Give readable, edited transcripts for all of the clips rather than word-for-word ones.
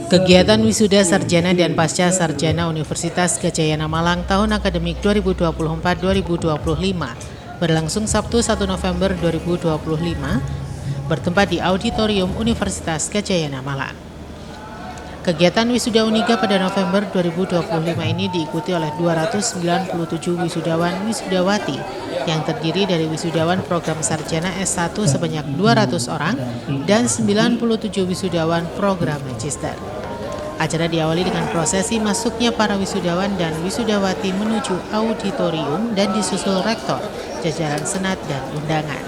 Kegiatan wisuda sarjana dan pasca sarjana Universitas Gadjah Yana Malang tahun akademik 2024-2025 berlangsung Sabtu 1 November 2025 bertempat di Auditorium Universitas Gadjah Yana Malang. Kegiatan wisuda Uniga pada November 2025 ini diikuti oleh 297 wisudawan wisudawati yang terdiri dari wisudawan program sarjana S1 sebanyak 200 orang dan 97 wisudawan program magister. Acara diawali dengan prosesi masuknya para wisudawan dan wisudawati menuju auditorium dan disusul rektor, jajaran senat dan undangan.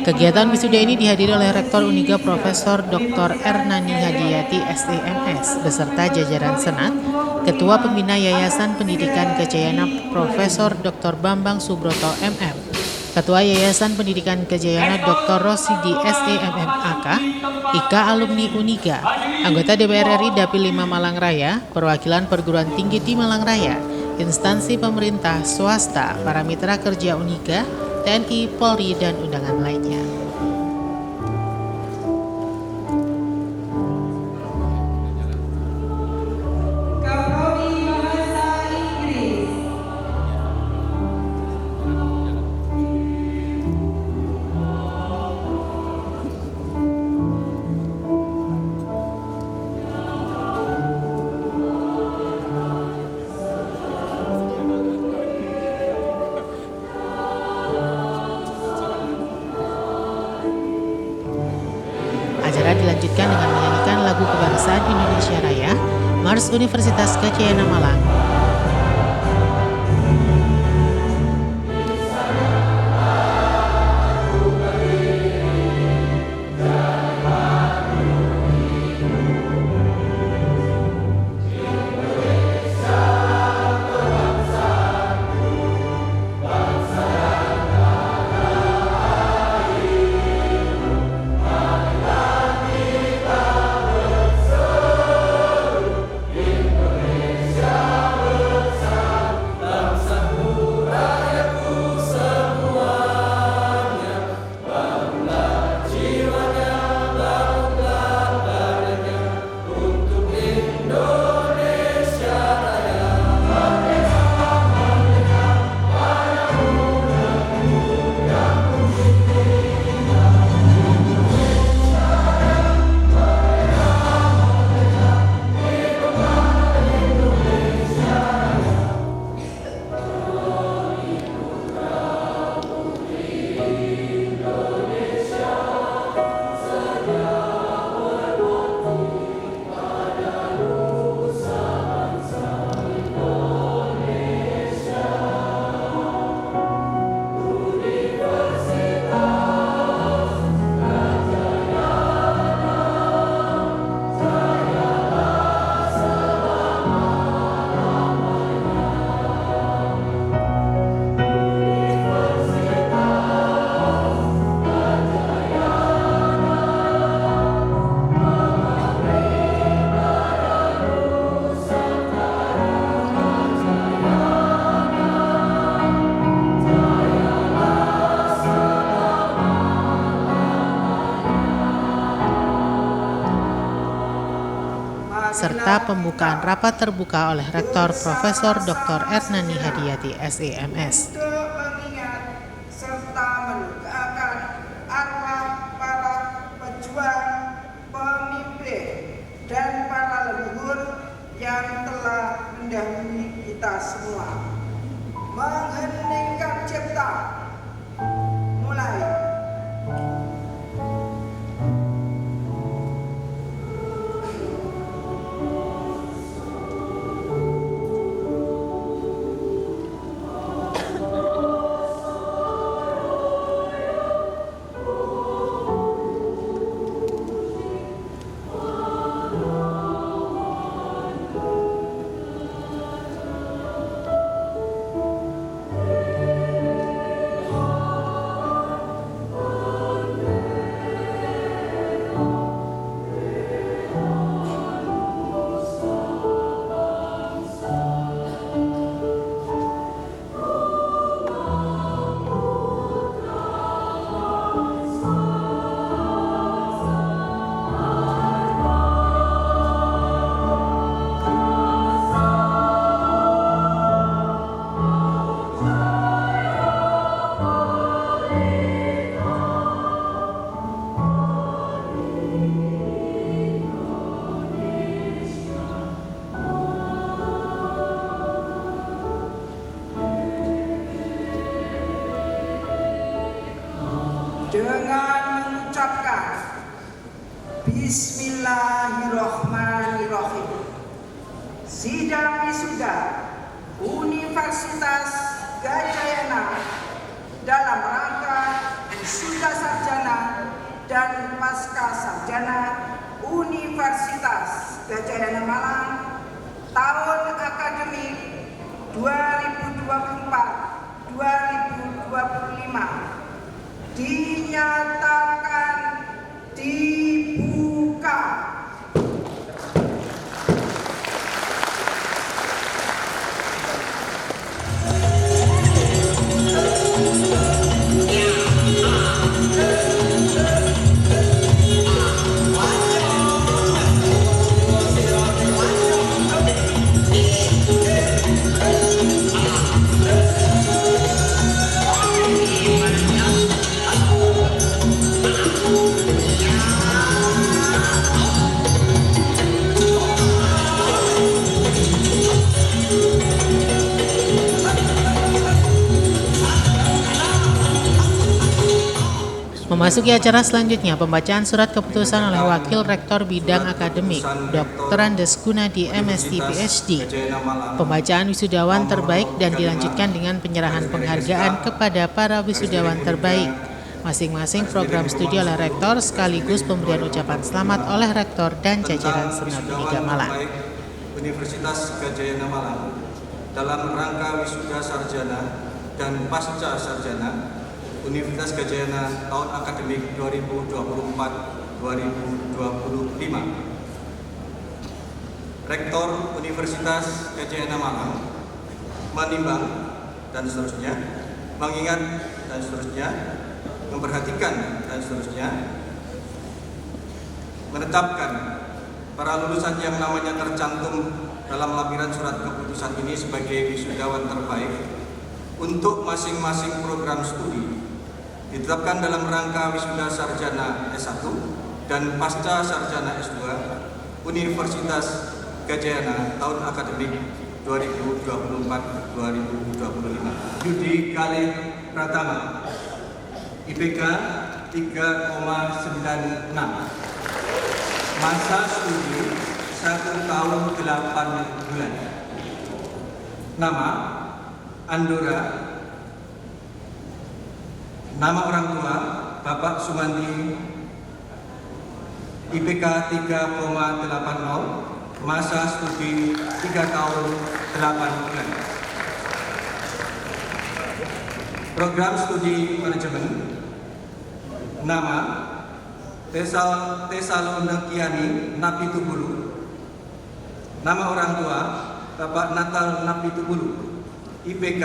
Kegiatan wisuda ini dihadiri oleh Rektor Uniga Profesor Dr. Ernani Hadiyati SEMS beserta jajaran Senat, Ketua Pembina Yayasan Pendidikan Gadjah Yana Profesor Dr. Bambang Subroto MM, Ketua Yayasan Pendidikan Gadjah Yana Dr. Rosidi SEMM AK, IKA Alumni Uniga, anggota DPR RI Dapil 5 Malang Raya, perwakilan perguruan tinggi di Malang Raya, instansi pemerintah, swasta, para mitra kerja Uniga, TNI, Polri, dan undangan lainnya. Acara dilanjutkan dengan menyanyikan lagu kebangsaan Indonesia Raya, Mars Universitas Gadjah Yana Malang. Serta pembukaan rapat terbuka oleh Rektor Profesor Dr. Ernani Hadiyati SEMS. Untuk mengingat serta mendoakan arwah para pejuang, pemimpin, dan para leluhur yang telah mendahului kita semua. Mengheningkan cipta. Mulai. Bismillahirrahmanirrahim. Sidang wisuda Universitas Gadjayana dalam rangka wisuda sarjana dan pasca sarjana Universitas Gadjayana Malang tahun akademik 2024-2025 dinyatakan dibuka. Memasuki acara selanjutnya, pembacaan surat keputusan oleh Wakil Rektor Bidang Akademik, Dr. Andes Gunadi, MSc, PhD. Pembacaan wisudawan terbaik dan dilanjutkan dengan penyerahan penghargaan kepada para wisudawan terbaik. Masing-masing program studi oleh Rektor sekaligus pemberian ucapan selamat oleh Rektor dan jajaran Senat Unika Malang. Universitas Gadjayana Malang dalam rangka wisuda sarjana dan pasca sarjana Universitas Gadjayana tahun akademik 2024-2025. Rektor Universitas Gadjayana Malang menimbang dan seterusnya, mengingat dan seterusnya, memperhatikan dan seterusnya, menetapkan para lulusan yang namanya tercantum dalam lampiran surat keputusan ini sebagai wisudawan terbaik untuk masing-masing program studi ditetapkan dalam rangka wisuda sarjana S1 dan pasca sarjana S2 Universitas Gadjayana tahun akademik 2024-2025. Yudi Galih Pratama, IPK 3,96, masa studi 1 tahun 8 bulan. Nama Andora. Nama orang tua Bapak Sumandi, IPK 3,80, masa studi 3 tahun 8 bulan. Program studi manajemen. Nama Tesalonikiani Napitubulu. Nama orang tua Bapak Natal Napitubulu, IPK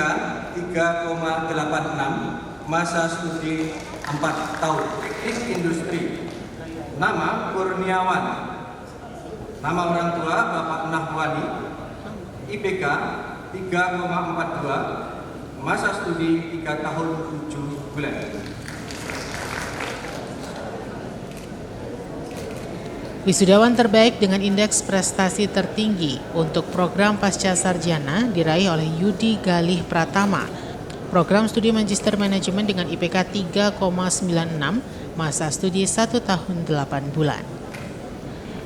3,86, masa studi 4 tahun, teknik industri. Nama Kurniawan. Nama orang tua Bapak Nahwani, IPK 3,42, masa studi 3 tahun 7 bulan. Wisudawan terbaik dengan indeks prestasi tertinggi untuk program pasca sarjana diraih oleh Yudi Galih Pratama, program studi Magister Manajemen dengan IPK 3,96, masa studi 1 tahun 8 bulan.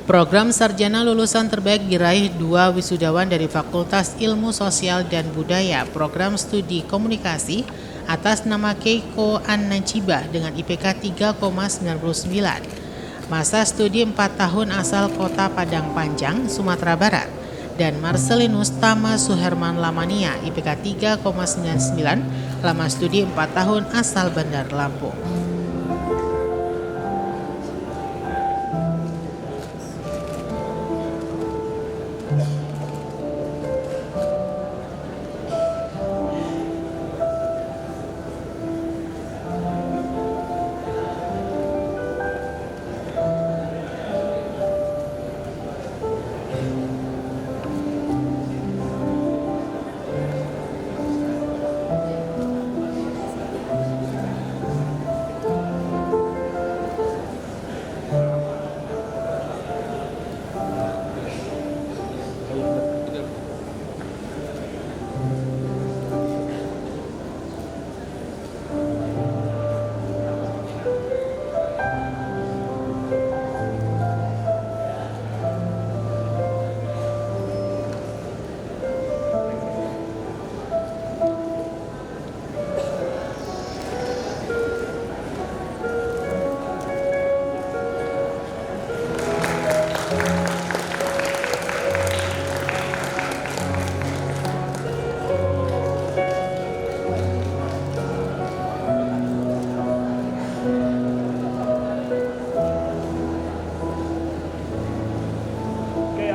Program sarjana lulusan terbaik diraih 2 wisudawan dari Fakultas Ilmu Sosial dan Budaya, program studi Komunikasi atas nama Keiko An-Najibah dengan IPK 3,99. Masa studi 4 tahun asal Kota Padang Panjang, Sumatera Barat, dan Marcelinus Tama Suherman Lamania, IPK 3,99, lama studi 4 tahun asal Bandar Lampung.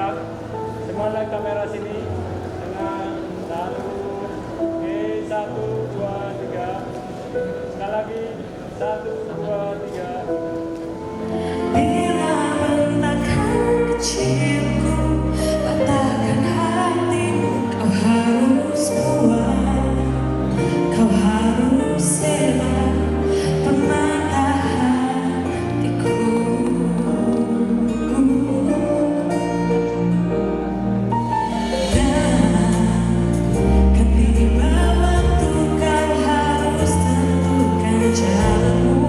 siap. Semuanya kamera sini. Dengan lalu. Oke, 1, 2, 3. Sekali lagi. 1, 2, 3. Bila bentakan kecilku patahkan hatimu, kau harus kuat, kau harus hebat, pematah hatiku. Dan ketika waktu kau harus tentukan jalanmu.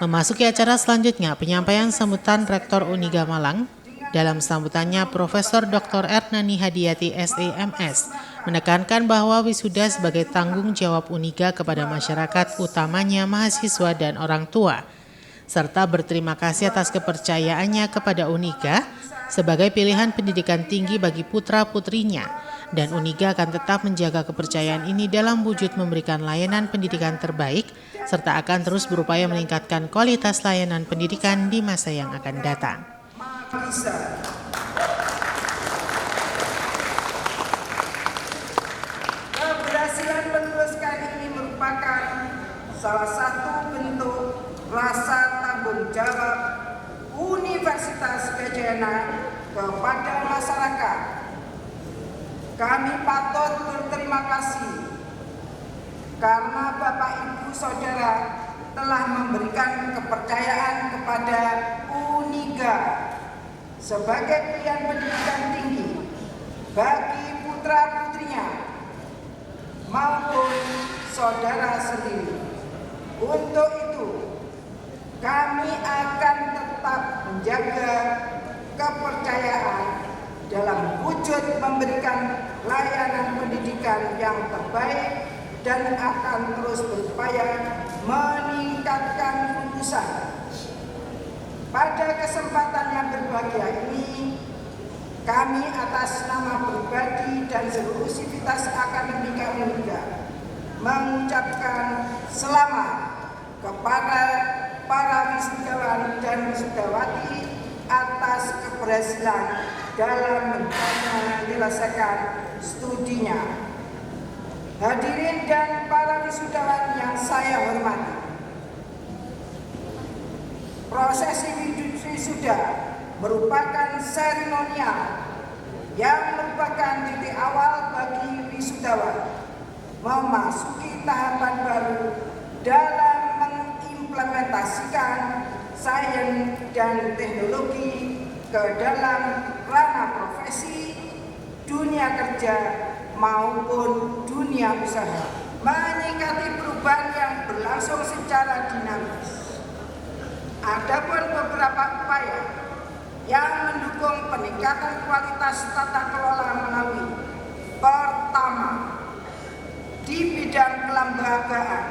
Memasuki acara selanjutnya, penyampaian sambutan Rektor Uniga Malang. Dalam sambutannya, Profesor Dr. Ernani Hadiyati SEMS menekankan bahwa wisuda sebagai tanggung jawab Uniga kepada masyarakat, utamanya mahasiswa dan orang tua, serta berterima kasih atas kepercayaannya kepada Uniga sebagai pilihan pendidikan tinggi bagi putra-putrinya. Dan Uniga akan tetap menjaga kepercayaan ini dalam wujud memberikan layanan pendidikan terbaik, serta akan terus berupaya meningkatkan kualitas layanan pendidikan di masa yang akan datang. Keberhasilan meluluskan ini merupakan salah satu bentuk rasa tanggung jawab Universitas Gadjah Yana kepada masyarakat. Kami patut berterima kasih karena Bapak Ibu Saudara telah memberikan kepercayaan kepada Uniga sebagai pilihan pendidikan tinggi bagi putra-putrinya maupun saudara sendiri. Untuk itu, kami akan tetap menjaga kepercayaan dalam wujud memberikan layanan pendidikan yang terbaik dan akan terus berupaya meningkatkan lulusan. Pada kesempatan yang berbahagia ini, kami atas nama pribadi dan seluruh sivitas akademika Uniga mengucapkan selamat kepada para wisudawan dan wisudawati atas keberhasilan dalam menyelesaikan studinya. Hadirin dan para wisudawan yang saya hormati, prosesi wisuda merupakan seremonial yang merupakan titik awal bagi wisudawan memasuki tahapan baru dalam mengimplementasikan sains dan teknologi ke dalam ranah profesi, dunia kerja maupun dunia usaha, menyikapi perubahan yang berlangsung secara dinamis. Adapun beberapa upaya yang mendukung peningkatan kualitas tata kelola melalui pertama, di bidang kelembagaan,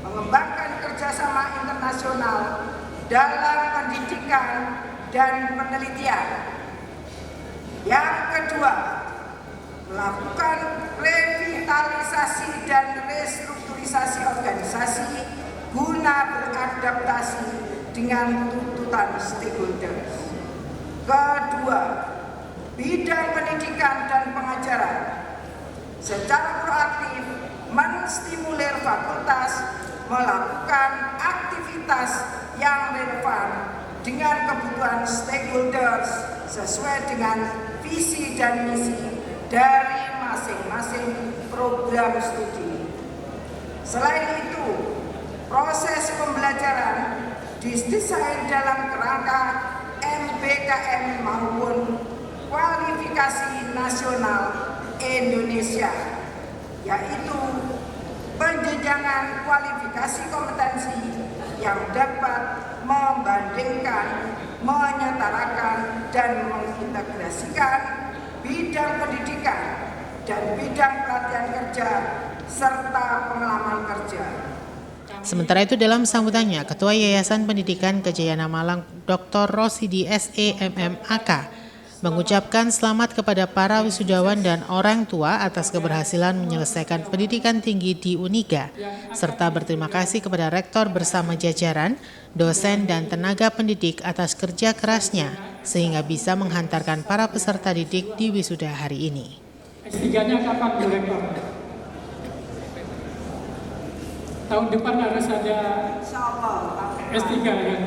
mengembangkan kerjasama internasional dalam pendidikan dan penelitian. Yang kedua, melakukan revitalisasi dan restrukturisasi organisasi guna beradaptasi dengan tuntutan stakeholders. Kedua, bidang pendidikan dan pengajaran secara proaktif menstimulir fakultas melakukan aktivitas yang relevan dengan kebutuhan stakeholders sesuai dengan visi dan misi dari masing-masing program studi. Selain itu, proses pembelajaran didesain dalam kerangka MBKM maupun kualifikasi nasional Indonesia, yaitu penjenjangan kualifikasi kompetensi yang dapat membandingkan, menyetarakan, dan mengintegrasikan bidang pendidikan dan bidang pelatihan kerja serta pengalaman kerja. Sementara itu dalam sambutannya, Ketua Yayasan Pendidikan Kejayana Malang Dr. Rosidi SEMMAK mengucapkan selamat kepada para wisudawan dan orang tua atas keberhasilan menyelesaikan pendidikan tinggi di Uniga, serta berterima kasih kepada rektor bersama jajaran, dosen dan tenaga pendidik atas kerja kerasnya sehingga bisa menghantarkan para peserta didik di wisuda hari ini. S3-nya kapan Bu Rektor? Tahun depan harus ada S3 kan?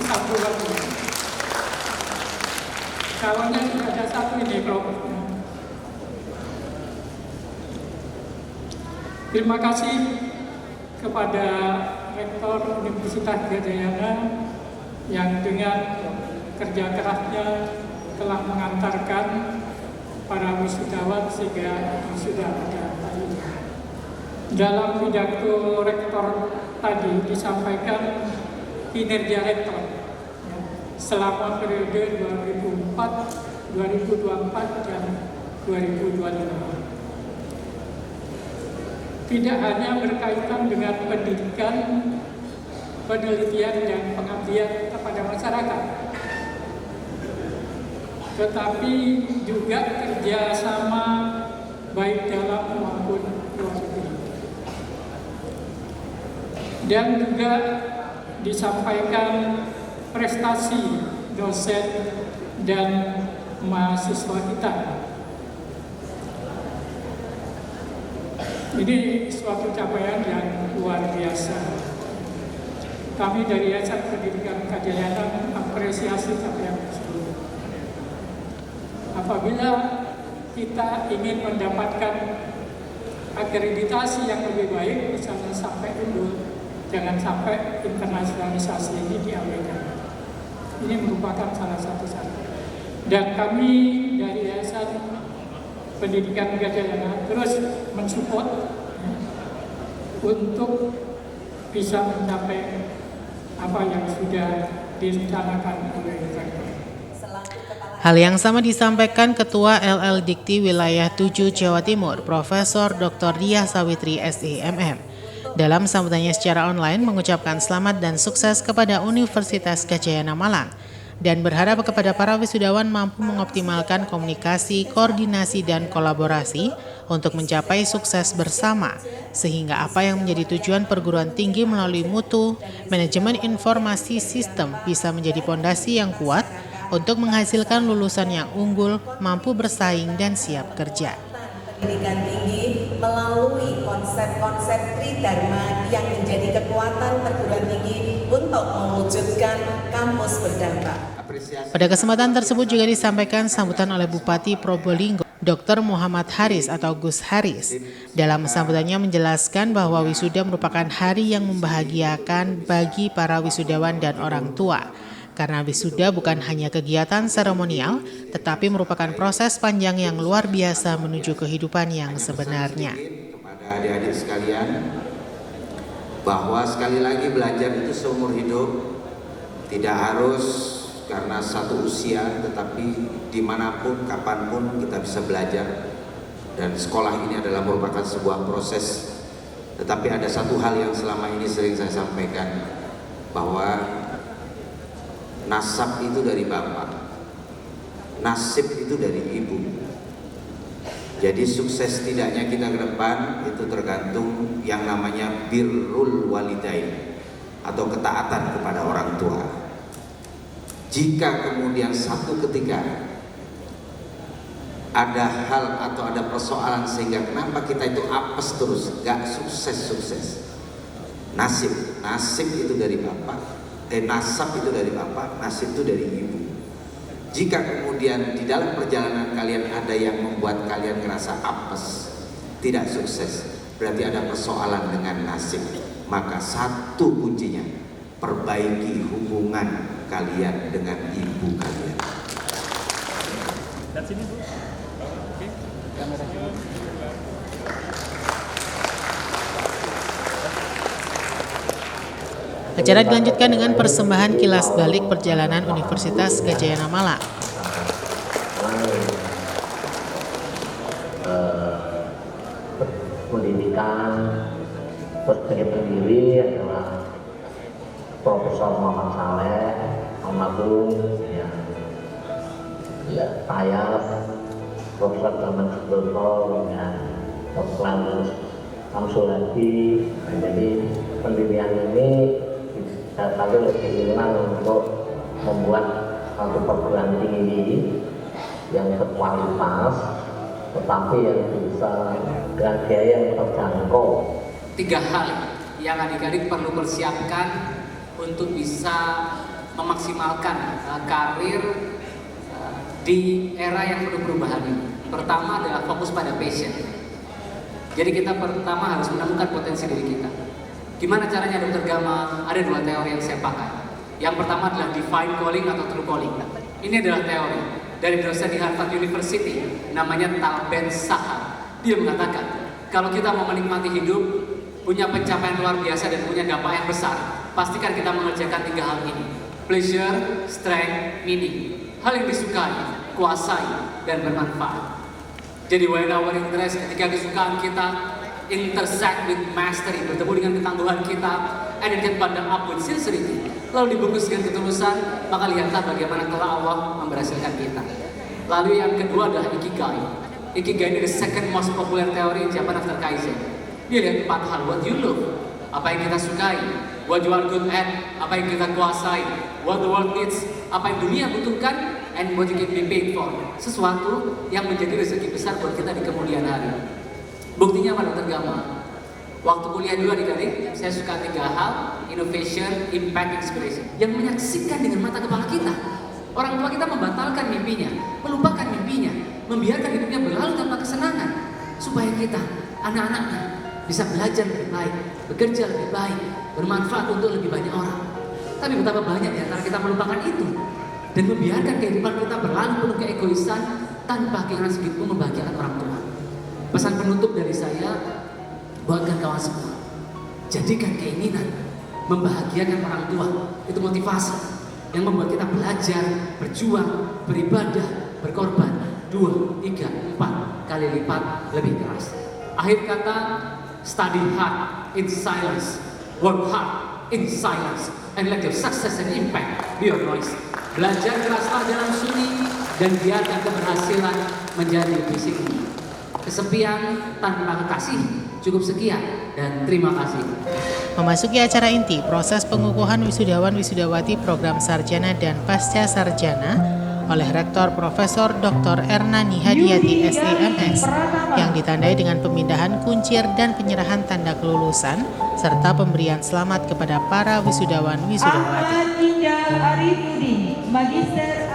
Satu lagi. Kawannya sudah ada satu ini, Prof. Terima kasih kepada Rektor Universitas Gadjayana yang dengan kerja kerasnya telah mengantarkan para wisudawan sehingga sudah ada. Dalam pidato Rektor tadi disampaikan kinerja Rektor selama periode 2004, 2024, dan 2025. Tidak hanya berkaitan dengan pendidikan, penelitian, dan pengabdian kepada masyarakat, tetapi juga kerjasama baik dalam maupun luar negeri. Dan juga disampaikan prestasi dosen dan mahasiswa kita. Ini suatu capaian yang luar biasa. Kami dari Yayasan Pendidikan Kejayana mengapresiasi capaian tersebut. Apabila kita ingin mendapatkan akreditasi yang lebih baik, misalnya sampai unggul, jangan sampai internasionalisasi ini diabaikan. Ini merupakan salah satu syarat. Dan kami dari Yayasan Pendidikan Gadjayana terus mensupport untuk bisa mencapai apa yang sudah direncanakan oleh Rektor. Hal yang sama disampaikan Ketua LL Dikti Wilayah 7 Jawa Timur, Profesor Dr. Diah Sawitri SEMM. Dalam sambutannya secara online mengucapkan selamat dan sukses kepada Universitas Gadjayana Malang dan berharap kepada para wisudawan mampu mengoptimalkan komunikasi, koordinasi, dan kolaborasi untuk mencapai sukses bersama sehingga apa yang menjadi tujuan perguruan tinggi melalui mutu, manajemen informasi sistem bisa menjadi pondasi yang kuat untuk menghasilkan lulusan yang unggul, mampu bersaing, dan siap kerja. Pendidikan tinggi melalui konsep-konsep tridharma yang menjadi kekuatan perguruan tinggi untuk mewujudkan kampus berdampak. Pada kesempatan tersebut juga disampaikan sambutan oleh Bupati Probolinggo, Dr. Muhammad Haris atau Gus Haris. Dalam sambutannya menjelaskan bahwa wisuda merupakan hari yang membahagiakan bagi para wisudawan dan orang tua. Karena wisuda bukan hanya kegiatan seremonial, tetapi merupakan proses panjang yang luar biasa menuju kehidupan yang sebenarnya. Kepada adik-adik sekalian, bahwa sekali lagi belajar itu seumur hidup, tidak harus karena satu usia, tetapi dimanapun, kapanpun kita bisa belajar. Dan sekolah ini adalah merupakan sebuah proses. Tetapi ada satu hal yang selama ini sering saya sampaikan, bahwa nasab itu dari bapak, nasib itu dari ibu. Jadi sukses tidaknya kita ke depan itu tergantung yang namanya birrul walidain atau ketaatan kepada orang tua. Jika kemudian satu ketika ada hal atau ada persoalan sehingga kenapa kita itu apes terus, gak sukses. Nasib itu dari bapak, nasab itu dari bapak, nasib itu dari ibu. Jika kemudian di dalam perjalanan kalian ada yang membuat kalian ngerasa apes, tidak sukses, berarti ada persoalan dengan nasib. Maka satu kuncinya, perbaiki hubungan kalian dengan ibu kalian. Dan sini Bu. Oke. Kamera sini. Acara dilanjutkan dengan persembahan kilas balik perjalanan Universitas Gadjayana Malang. Pendidikan sebagai pendiri adalah Profesor Muhammad Saleh Almarhum, saya Profesor Gaman Subroto dengan Dr. Samsuladi. Jadi pendirian ini selalu keinginan untuk membuat satu perguruan tinggi yang berkualitas, tetapi yang bisa dengan biaya yang terjangkau. 3 hal yang adik-adik perlu persiapkan untuk bisa memaksimalkan karir di era yang penuh perubahan ini. Pertama adalah fokus pada passion. Jadi kita pertama harus menemukan potensi diri kita. Gimana caranya Dr. Gama? Ada 2 teori yang saya pakai. Yang pertama adalah divine calling atau true calling. Ini adalah teori dari dosen di Harvard University, namanya Tal Ben-Shahar. Dia mengatakan, kalau kita mau menikmati hidup, punya pencapaian luar biasa dan punya dampak yang besar, pastikan kita mengerjakan 3 hal ini: pleasure, strength, meaning. Hal yang disukai, kuasai, dan bermanfaat. Jadi when our interest, ketika kesukaan kita intersect with mastery, bertemu dengan ketangguhan kita, and then pada up with sincerity, lalu dibungkus dengan ketulusan, maka lihatlah bagaimana kelak Allah memberhasilkan kita. Lalu yang kedua adalah Ikigai. Ikigai ini the second most popular theory in Japan after Kaizen. Dia lihat 4 hal: what you love, apa yang kita sukai; what you are good at, apa yang kita kuasai; what the world needs, apa yang dunia butuhkan; and what you can be paid for, sesuatu yang menjadi rezeki besar buat kita di kemudian hari. Buktinya apa Dr. Gama? Waktu kuliah dulu adik-adik, saya suka 3 hal: innovation, impact, inspiration, yang menyaksikan dengan mata kepala kita. Orang tua kita membatalkan mimpinya, melupakan mimpinya, membiarkan hidupnya berlalu tanpa kesenangan, supaya kita, anak-anaknya, bisa belajar lebih baik, bekerja lebih baik, bermanfaat untuk lebih banyak orang. Tapi betapa banyak di antara kita melupakan itu dan membiarkan kehidupan kita berlalu penuh keegoisan tanpa keinginan sedikitpun membahagiakan orang tua. Pesan penutup dari saya buat kawan semua, jadikan keinginan membahagiakan orang tua itu motivasi yang membuat kita belajar, berjuang, beribadah, berkorban 2, 3, 4 kali lipat lebih keras. Akhir kata, study hard in silence, work hard in silence, and let your success and impact be your noise. Belajar keraslah dalam sunyi dan biarkan keberhasilan menjadi bisikmu. Kesepian tanpa kekasih. Cukup sekian dan terima kasih. Memasuki acara inti, proses pengukuhan wisudawan-wisudawati program sarjana dan pasca sarjana oleh Rektor Profesor Dr. Ernani Hadiati SEMS yang ditandai dengan pemindahan kuncir dan penyerahan tanda kelulusan serta pemberian selamat kepada para wisudawan-wisudawati. Ahmad Indah Arifudin, Magister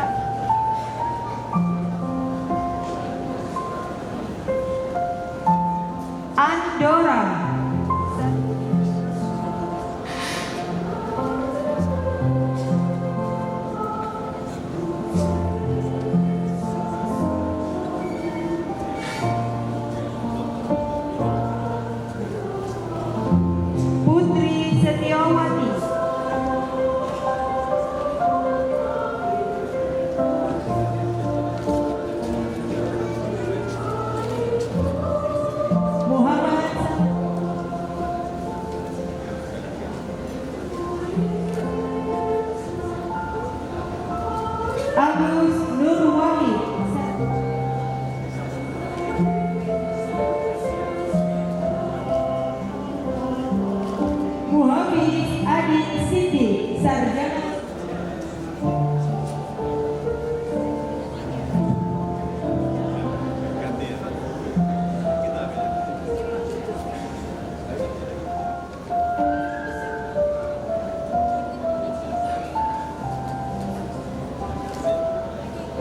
Andora. Putri Setiawati.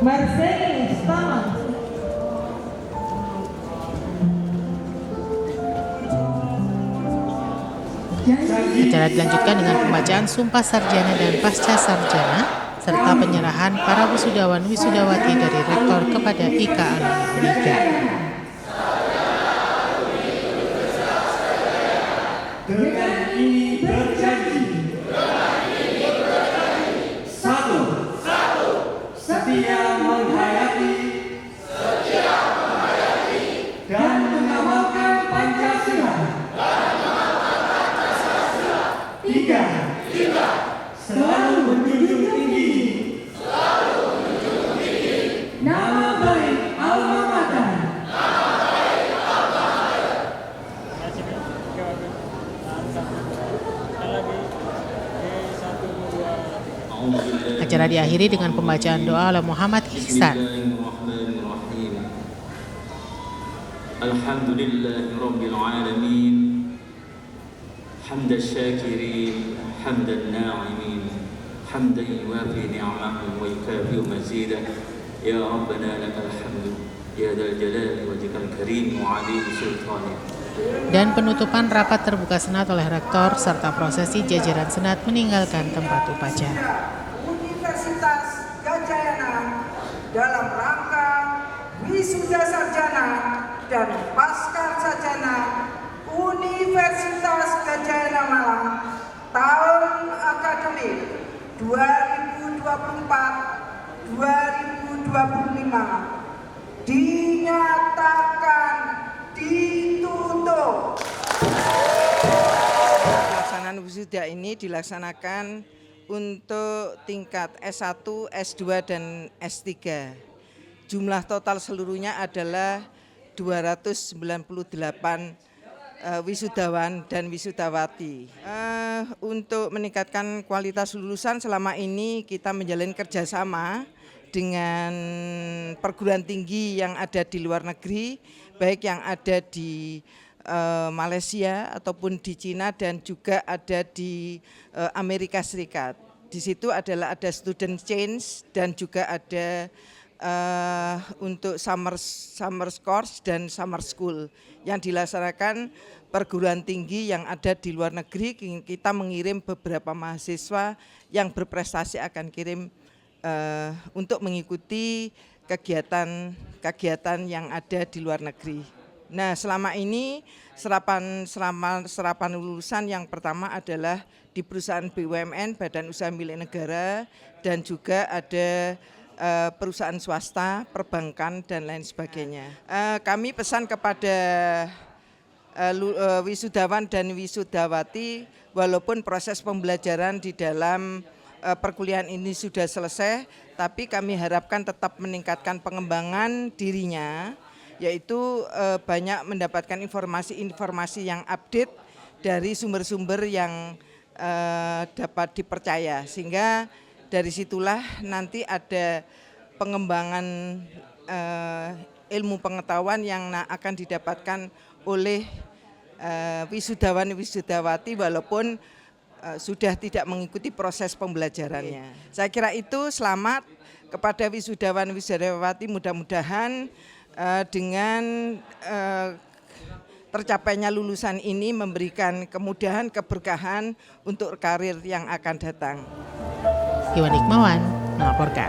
Marcelius Taman. Acara dilanjutkan dengan pembacaan Sumpah Sarjana dan Pasca Sarjana serta penyerahan para wisudawan wisudawati dari Rektor kepada IKA Alumni Unika. Dengan ini berjanji. Satu. Setia menghayati. Dan mengamalkan Pancasila. Tiga. Selalu menjunjung tinggi. Nama baik alma mater. Acara diakhiri dengan pembacaan doa oleh Muhammad Ihsan. Bismillahirrahmanirrahim. Alhamdulillahirabbil alamin. Hamdan syakirin, hamdan na'imin, hamdan yuwafi ni'amahu wa yukafi'u mazidah. Ya Rabbana lakal hamdu, ya dzal jalali wajhikal karim wa 'azim sultanik. Dan penutupan rapat terbuka Senat oleh Rektor serta prosesi jajaran Senat meninggalkan tempat upacara. Universitas Gadjayana dalam rangka wisuda sarjana dan pasca sarjana Universitas Gadjayana Malang tahun akademik 2024-2025 dinyatakan ditutup. Pelaksanaan wisuda ini dilaksanakan untuk tingkat S1, S2, dan S3. Jumlah total seluruhnya adalah 298 wisudawan dan wisudawati. Untuk meningkatkan kualitas lulusan selama ini kita menjalin kerjasama dengan perguruan tinggi yang ada di luar negeri, baik yang ada di Malaysia ataupun di Cina dan juga ada di Amerika Serikat. Di situ ada student change dan juga ada untuk summer course dan summer school yang dilaksanakan perguruan tinggi yang ada di luar negeri. Kita mengirim beberapa mahasiswa yang berprestasi akan kirim untuk mengikuti kegiatan yang ada di luar negeri. Nah, selama ini serapan lulusan yang pertama adalah di perusahaan BUMN, Badan Usaha Milik Negara, dan juga ada perusahaan swasta, perbankan, dan lain sebagainya. Kami pesan kepada wisudawan dan wisudawati, walaupun proses pembelajaran di dalam perkuliahan ini sudah selesai, tapi kami harapkan tetap meningkatkan pengembangan dirinya, yaitu banyak mendapatkan informasi-informasi yang update dari sumber-sumber yang dapat dipercaya, sehingga dari situlah nanti ada pengembangan ilmu pengetahuan yang akan didapatkan oleh wisudawan-wisudawati walaupun sudah tidak mengikuti proses pembelajarannya. Saya kira itu. Selamat kepada wisudawan-wisudawati, mudah-mudahan dengan tercapainya lulusan ini memberikan kemudahan, keberkahan untuk karir yang akan datang. Iwan Hikmawan melaporkan.